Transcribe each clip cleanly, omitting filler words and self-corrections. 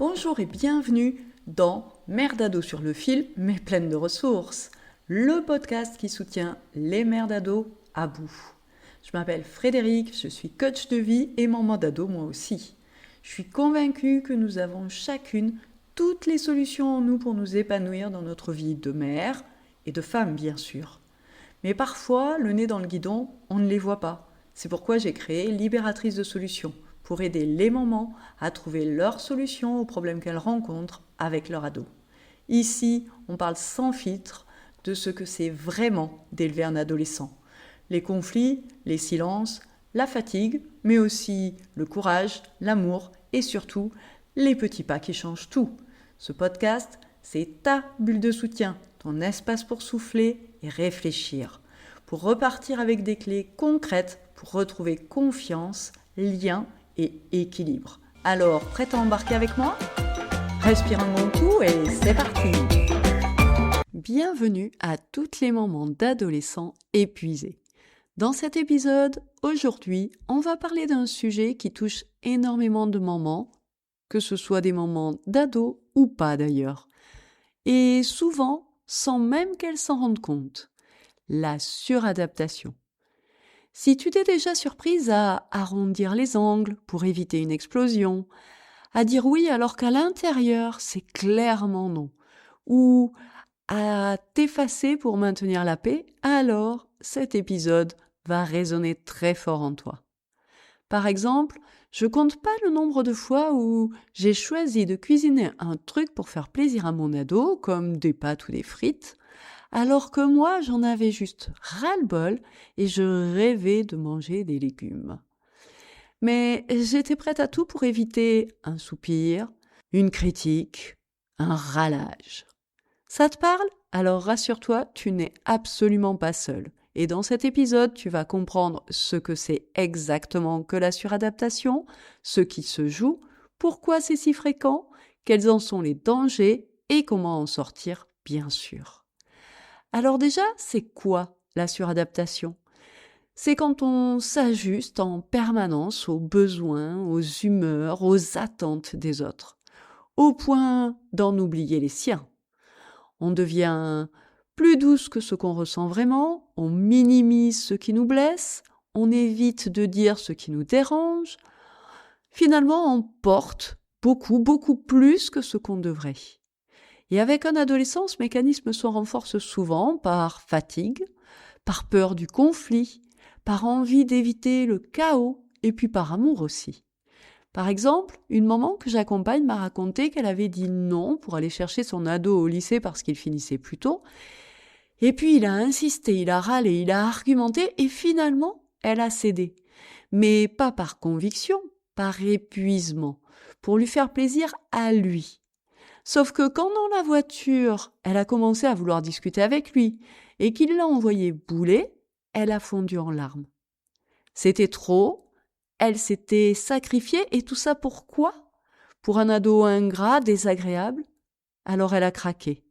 Bonjour et bienvenue dans Mère d'ado sur le fil, mais pleine de ressources, le podcast qui soutient les mères d'ado à bout. Je m'appelle Frédéric, je suis coach de vie et maman d'ado moi aussi. Je suis convaincue que nous avons chacune toutes les solutions en nous pour nous épanouir dans notre vie de mère et de femme bien sûr. Mais parfois, le nez dans le guidon, on ne les voit pas. C'est pourquoi j'ai créé Libératrice de solutions, pour aider les mamans à trouver leurs solutions aux problèmes qu'elles rencontrent avec leur ado. Ici, on parle sans filtre de ce que c'est vraiment d'élever un adolescent. Les conflits, les silences, la fatigue, mais aussi le courage, l'amour et surtout les petits pas qui changent tout. Ce podcast, c'est ta bulle de soutien, ton espace pour souffler et réfléchir, pour repartir avec des clés concrètes pour retrouver confiance, lien et équilibre. Alors, prête à embarquer avec moi ? Respire un bon coup et c'est parti ! Bienvenue à toutes les mamans d'adolescents épuisés. Dans cet épisode, aujourd'hui, on va parler d'un sujet qui touche énormément de mamans, que ce soit des mamans d'ados ou pas d'ailleurs. Et souvent, sans même qu'elles s'en rendent compte, la suradaptation. Si tu t'es déjà surprise à arrondir les angles pour éviter une explosion, à dire oui alors qu'à l'intérieur c'est clairement non, ou à t'effacer pour maintenir la paix, alors cet épisode va résonner très fort en toi. Par exemple, je compte pas le nombre de fois où j'ai choisi de cuisiner un truc pour faire plaisir à mon ado, comme des pâtes ou des frites, alors que moi, j'en avais juste ras-le-bol et je rêvais de manger des légumes. Mais j'étais prête à tout pour éviter un soupir, une critique, un râlage. Ça te parle ? Alors rassure-toi, tu n'es absolument pas seule. Et dans cet épisode, tu vas comprendre ce que c'est exactement que la suradaptation, ce qui se joue, pourquoi c'est si fréquent, quels en sont les dangers et comment en sortir, bien sûr. Alors déjà, c'est quoi la suradaptation ? C'est quand on s'ajuste en permanence aux besoins, aux humeurs, aux attentes des autres, au point d'en oublier les siens. On devient plus douce que ce qu'on ressent vraiment, on minimise ce qui nous blesse, on évite de dire ce qui nous dérange. Finalement, on porte beaucoup plus que ce qu'on devrait. Et avec un adolescent, ce mécanisme se renforce souvent par fatigue, par peur du conflit, par envie d'éviter le chaos et puis par amour aussi. Par exemple, une maman que j'accompagne m'a raconté qu'elle avait dit non pour aller chercher son ado au lycée parce qu'il finissait plus tôt. Et puis il a insisté, il a râlé, il a argumenté et finalement, elle a cédé. Mais pas par conviction, par épuisement, pour lui faire plaisir à lui. Sauf que quand dans la voiture, elle a commencé à vouloir discuter avec lui et qu'il l'a envoyé bouler, elle a fondu en larmes. C'était trop, elle s'était sacrifiée et tout ça pourquoi ? Pour un ado ingrat, désagréable ? Alors elle a craqué.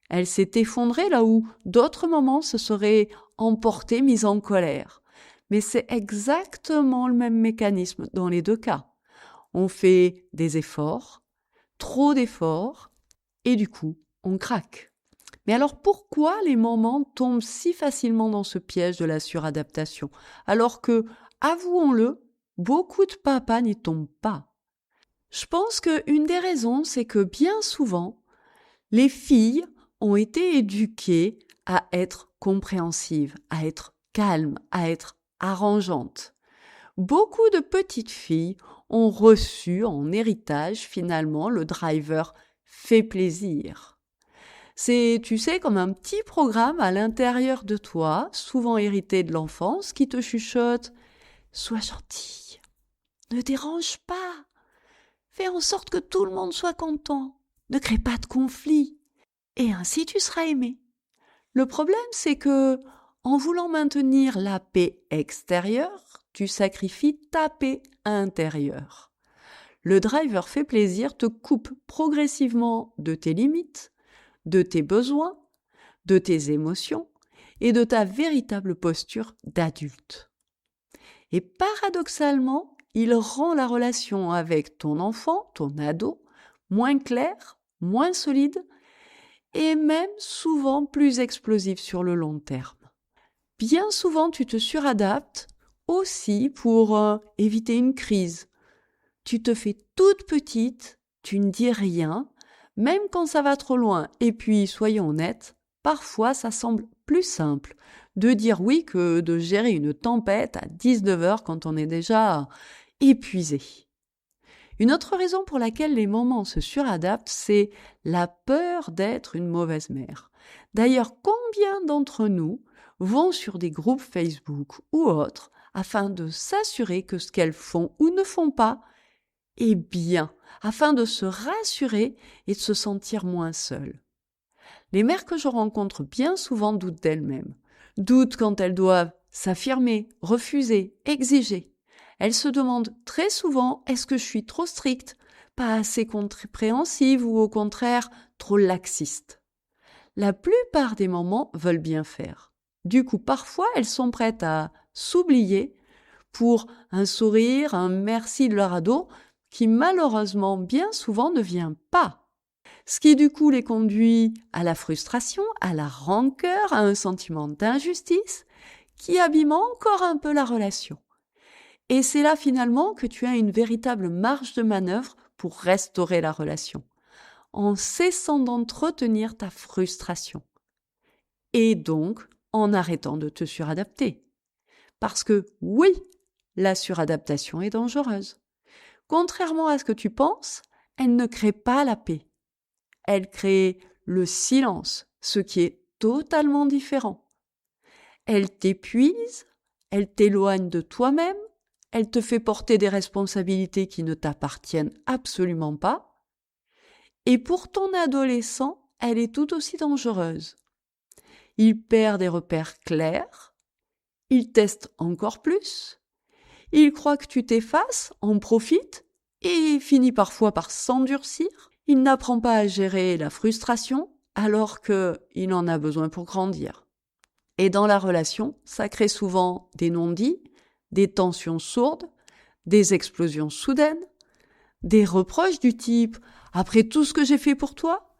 Elle s'est effondrée là où d'autres mamans se seraient emportées, mises en colère. Mais c'est exactement le même mécanisme dans les deux cas. On fait des efforts, trop d'efforts, et du coup, on craque. Mais alors pourquoi les mamans tombent si facilement dans ce piège de la suradaptation, alors que, avouons-le, beaucoup de papas n'y tombent pas? Je pense qu'une des raisons, c'est que bien souvent, les filles ont été éduquées à être compréhensives, à être calmes, à être arrangeantes. Beaucoup de petites filles ont reçu en héritage finalement le driver fait plaisir. C'est, tu sais, comme un petit programme à l'intérieur de toi, souvent hérité de l'enfance, qui te chuchote « Sois gentille, ne dérange pas, fais en sorte que tout le monde soit content, ne crée pas de conflit, et ainsi tu seras aimé. » Le problème, c'est que, en voulant maintenir la paix extérieure, tu sacrifies ta paix intérieure. Le driver fait plaisir te coupe progressivement de tes limites, de tes besoins, de tes émotions et de ta véritable posture d'adulte. Et paradoxalement, il rend la relation avec ton enfant, ton ado, moins claires, moins solides et même souvent plus explosives sur le long terme. Bien souvent, tu te suradaptes aussi pour éviter une crise. Tu te fais toute petite, tu ne dis rien, même quand ça va trop loin. Et puis, soyons honnêtes, parfois ça semble plus simple de dire oui que de gérer une tempête à 19 heures quand on est déjà épuisé. Une autre raison pour laquelle les mamans se suradaptent, c'est la peur d'être une mauvaise mère. D'ailleurs, combien d'entre nous vont sur des groupes Facebook ou autres afin de s'assurer que ce qu'elles font ou ne font pas est bien, afin de se rassurer et de se sentir moins seules. Les mères que je rencontre bien souvent doutent d'elles-mêmes, doutent quand elles doivent s'affirmer, refuser, exiger. Elles se demandent très souvent, est-ce que je suis trop stricte, pas assez compréhensive ou au contraire trop laxiste? La plupart des mamans veulent bien faire. Du coup, parfois, elles sont prêtes à s'oublier pour un sourire, un merci de leur ado, qui malheureusement bien souvent ne vient pas. Ce qui du coup les conduit à la frustration, à la rancœur, à un sentiment d'injustice qui abîme encore un peu la relation. Et c'est là finalement que tu as une véritable marge de manœuvre pour restaurer la relation, en cessant d'entretenir ta frustration. Et donc en arrêtant de te suradapter. Parce que oui, la suradaptation est dangereuse. Contrairement à ce que tu penses, elle ne crée pas la paix. Elle crée le silence, ce qui est totalement différent. Elle t'épuise, elle t'éloigne de toi-même, elle te fait porter des responsabilités qui ne t'appartiennent absolument pas. Et pour ton adolescent, elle est tout aussi dangereuse. Il perd des repères clairs, il teste encore plus, il croit que tu t'effaces, en profite et finit parfois par s'endurcir. Il n'apprend pas à gérer la frustration alors qu'il en a besoin pour grandir. Et dans la relation, ça crée souvent des non-dits, des tensions sourdes, des explosions soudaines, des reproches du type « après tout ce que j'ai fait pour toi ?»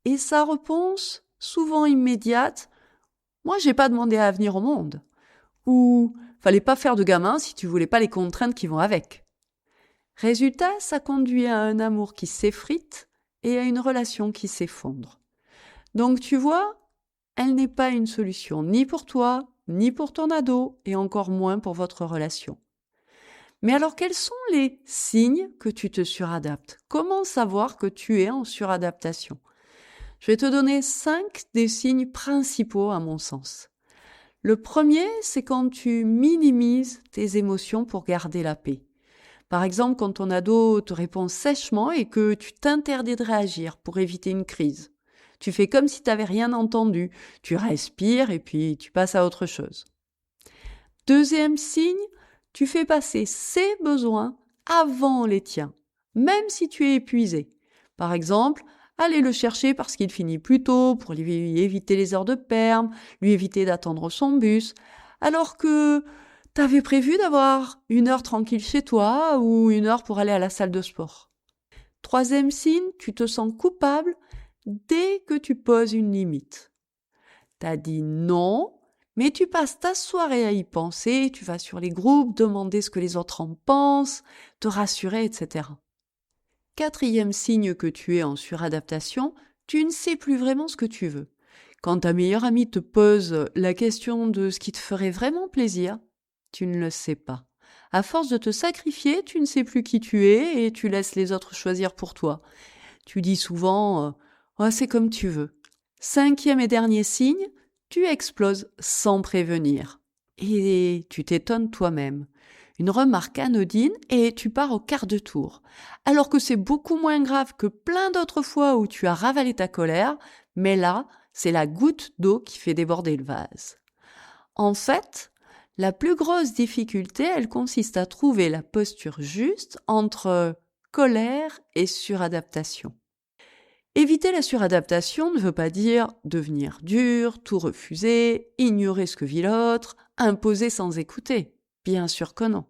et sa réponse, souvent immédiate « moi j'ai pas demandé à venir au monde » ou « fallait pas faire de gamin si tu voulais pas les contraintes qui vont avec ». Résultat, ça conduit à un amour qui s'effrite et à une relation qui s'effondre. Donc tu vois, elle n'est pas une solution ni pour toi, ni pour ton ado, et encore moins pour votre relation. Mais alors quels sont les signes que tu te suradaptes? Comment savoir que tu es en suradaptation? Je vais te donner 5 des signes principaux à mon sens. Le premier, c'est quand tu minimises tes émotions pour garder la paix. Par exemple, quand ton ado te répond sèchement et que tu t'interdis de réagir pour éviter une crise. Tu fais comme si tu n'avais rien entendu. Tu respires et puis tu passes à autre chose. Deuxième signe, tu fais passer ses besoins avant les tiens, même si tu es épuisé. Par exemple, aller le chercher parce qu'il finit plus tôt pour lui éviter les heures de perm, lui éviter d'attendre son bus, alors que t'avais prévu d'avoir 1 heure tranquille chez toi ou 1 heure pour aller à la salle de sport. Troisième signe, tu te sens coupable dès que tu poses une limite. T'as dit non, mais tu passes ta soirée à y penser, tu vas sur les groupes, demander ce que les autres en pensent, te rassurer, etc. Quatrième signe que tu es en suradaptation, tu ne sais plus vraiment ce que tu veux. Quand ta meilleure amie te pose la question de ce qui te ferait vraiment plaisir, tu ne le sais pas. À force de te sacrifier, tu ne sais plus qui tu es et tu laisses les autres choisir pour toi. Tu dis souvent oh, c'est comme tu veux. Cinquième et dernier signe, tu exploses sans prévenir. Et tu t'étonnes toi-même. Une remarque anodine et tu pars au quart de tour. Alors que c'est beaucoup moins grave que plein d'autres fois où tu as ravalé ta colère, mais là, c'est la goutte d'eau qui fait déborder le vase. En fait, la plus grosse difficulté, elle consiste à trouver la posture juste entre colère et suradaptation. Éviter la suradaptation ne veut pas dire devenir dur, tout refuser, ignorer ce que vit l'autre, imposer sans écouter. Bien sûr que non.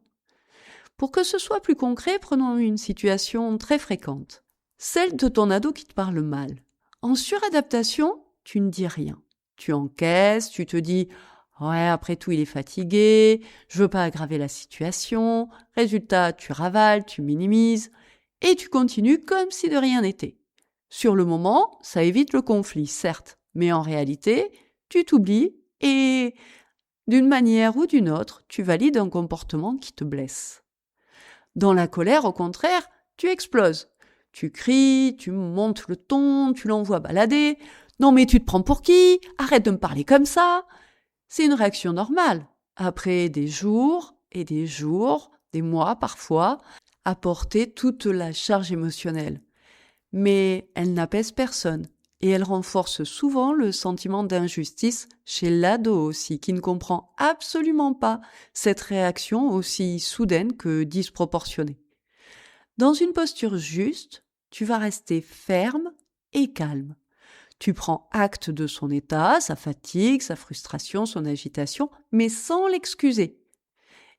Pour que ce soit plus concret, prenons une situation très fréquente. celle de ton ado qui te parle mal. En suradaptation, tu ne dis rien. Tu encaisses, tu te dis « Ouais, après tout, il est fatigué, je veux pas aggraver la situation. » Résultat, tu ravales, tu minimises et tu continues comme si de rien n'était. Sur le moment, ça évite le conflit, certes, mais en réalité, tu t'oublies et d'une manière ou d'une autre, tu valides un comportement qui te blesse. Dans la colère, au contraire, tu exploses. Tu cries, tu montes le ton, tu l'envoies balader. Non mais tu te prends pour qui? Arrête de me parler comme ça. C'est une réaction normale. Après des jours et des jours, des mois parfois, à porter toute la charge émotionnelle. Mais elle n'apaise personne. Et elle renforce souvent le sentiment d'injustice chez l'ado aussi, qui ne comprend absolument pas cette réaction aussi soudaine que disproportionnée. Dans une posture juste, tu vas rester ferme et calme. Tu prends acte de son état, sa fatigue, sa frustration, son agitation, mais sans l'excuser.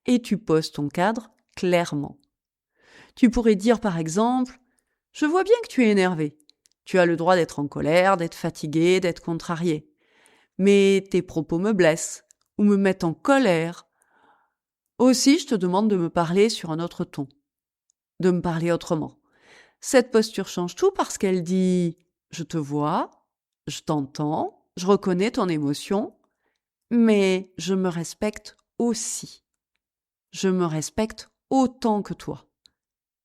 Et tu poses ton cadre clairement. Tu pourrais dire par exemple « Je vois bien que tu es énervé. Tu as le droit d'être en colère, d'être fatigué, d'être contrarié. Mais tes propos me blessent ou me mettent en colère. Aussi, je te demande de me parler sur un autre ton, de me parler autrement. » Cette posture change tout parce qu'elle dit « Je te vois, je t'entends, je reconnais ton émotion, mais je me respecte aussi. Je me respecte autant que toi. »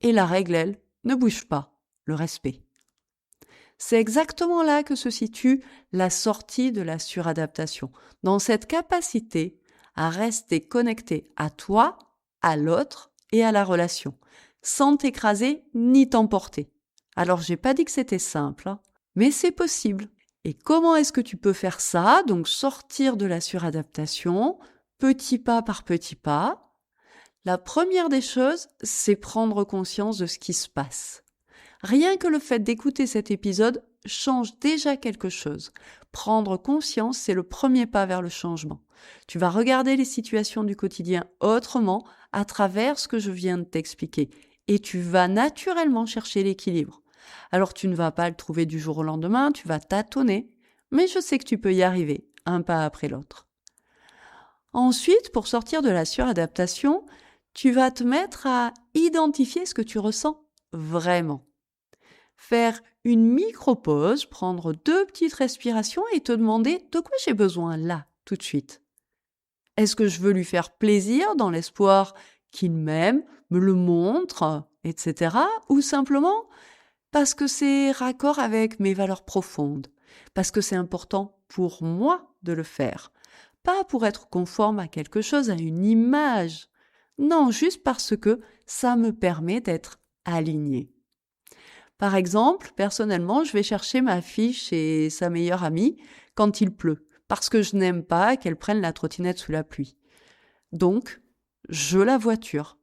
Et la règle, elle, ne bouge pas, le respect. C'est exactement là que se situe la sortie de la suradaptation, dans cette capacité à rester connecté à toi, à l'autre et à la relation, sans t'écraser ni t'emporter. Alors, j'ai pas dit que c'était simple, hein, mais c'est possible. Et comment est-ce que tu peux faire ça? Donc, sortir de la suradaptation, petit pas par petit pas. La première des choses, c'est prendre conscience de ce qui se passe. Rien que le fait d'écouter cet épisode change déjà quelque chose. Prendre conscience, c'est le premier pas vers le changement. Tu vas regarder les situations du quotidien autrement à travers ce que je viens de t'expliquer et tu vas naturellement chercher l'équilibre. Alors tu ne vas pas le trouver du jour au lendemain, tu vas tâtonner, mais je sais que tu peux y arriver, un pas après l'autre. Ensuite, pour sortir de la suradaptation, tu vas te mettre à identifier ce que tu ressens vraiment. Faire une micro-pause, prendre 2 petites respirations et te demander de quoi j'ai besoin là, tout de suite. Est-ce que je veux lui faire plaisir dans l'espoir qu'il m'aime, me le montre, etc. Ou simplement parce que c'est raccord avec mes valeurs profondes, parce que c'est important pour moi de le faire, pas pour être conforme à quelque chose, à une image. Non, juste parce que ça me permet d'être alignée. Par exemple, personnellement, je vais chercher ma fille chez sa meilleure amie quand il pleut, parce que je n'aime pas qu'elle prenne la trottinette sous la pluie. Donc, je la voiture.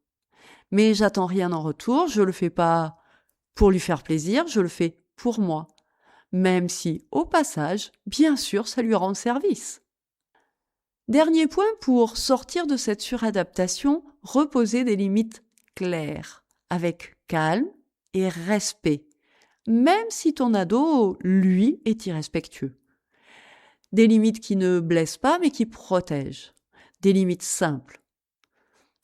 Mais j'attends rien en retour, je le fais pas pour lui faire plaisir, je le fais pour moi. Même si, au passage, bien sûr, ça lui rend service. Dernier point pour sortir de cette suradaptation, reposer des limites claires, avec calme et respect, même si ton ado, lui, est irrespectueux. Des limites qui ne blessent pas, mais qui protègent. Des limites simples.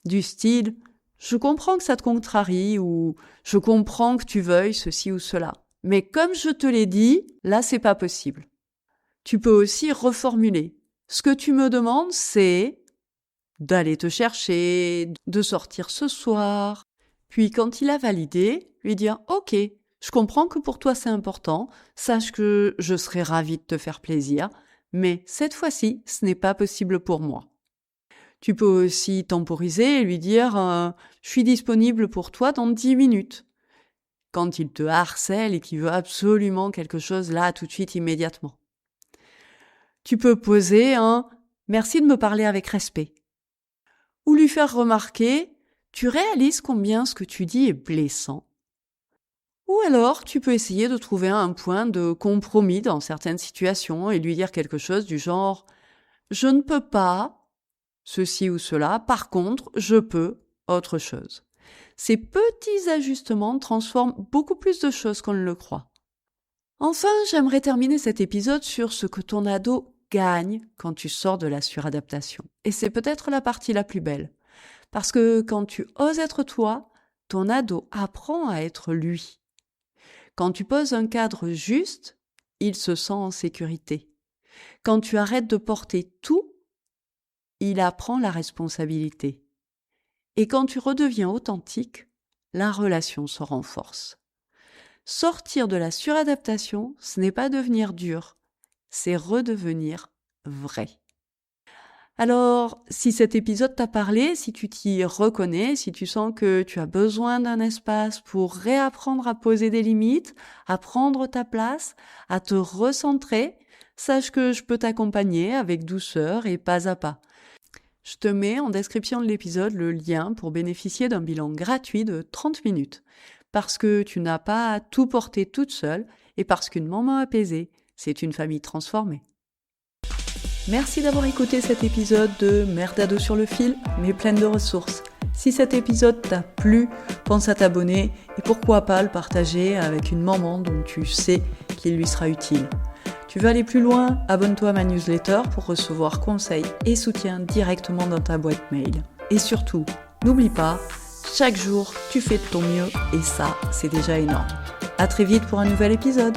Du style « je comprends que ça te contrarie » ou « je comprends que tu veuilles ceci ou cela ». Mais comme je te l'ai dit, là, c'est pas possible. Tu peux aussi reformuler. Ce que tu me demandes, c'est d'aller te chercher, de sortir ce soir. Puis quand il a validé, lui dire « Ok, je comprends que pour toi c'est important, sache que je serai ravie de te faire plaisir, mais cette fois-ci, ce n'est pas possible pour moi. » Tu peux aussi temporiser et lui dire « Je suis disponible pour toi dans 10 minutes. » Quand il te harcèle et qu'il veut absolument quelque chose là, tout de suite, immédiatement. Tu peux poser un « Merci de me parler avec respect » ou lui faire remarquer « Tu réalises combien ce que tu dis est blessant ?» Ou alors, tu peux essayer de trouver un point de compromis dans certaines situations et lui dire quelque chose du genre « Je ne peux pas ceci ou cela, par contre, je peux autre chose. » Ces petits ajustements transforment beaucoup plus de choses qu'on ne le croit. Enfin, j'aimerais terminer cet épisode sur ce que ton ado gagne quand tu sors de la suradaptation. Et c'est peut-être la partie la plus belle. Parce que quand tu oses être toi, ton ado apprend à être lui. Quand tu poses un cadre juste, il se sent en sécurité. Quand tu arrêtes de porter tout, il apprend la responsabilité. Et quand tu redeviens authentique, la relation se renforce. Sortir de la suradaptation, ce n'est pas devenir dur, c'est redevenir vrai. Alors, si cet épisode t'a parlé, si tu t'y reconnais, si tu sens que tu as besoin d'un espace pour réapprendre à poser des limites, à prendre ta place, à te recentrer, sache que je peux t'accompagner avec douceur et pas à pas. Je te mets en description de l'épisode le lien pour bénéficier d'un bilan gratuit de 30 minutes. Parce que tu n'as pas à tout porter toute seule et parce qu'une maman apaisée, c'est une famille transformée. Merci d'avoir écouté cet épisode de Mère d'ado sur le fil, mais pleine de ressources. Si cet épisode t'a plu, pense à t'abonner et pourquoi pas le partager avec une maman dont tu sais qu'il lui sera utile. Tu veux aller plus loin? Abonne-toi à ma newsletter pour recevoir conseils et soutien directement dans ta boîte mail. Et surtout, n'oublie pas, chaque jour, tu fais de ton mieux et ça, c'est déjà énorme. À très vite pour un nouvel épisode.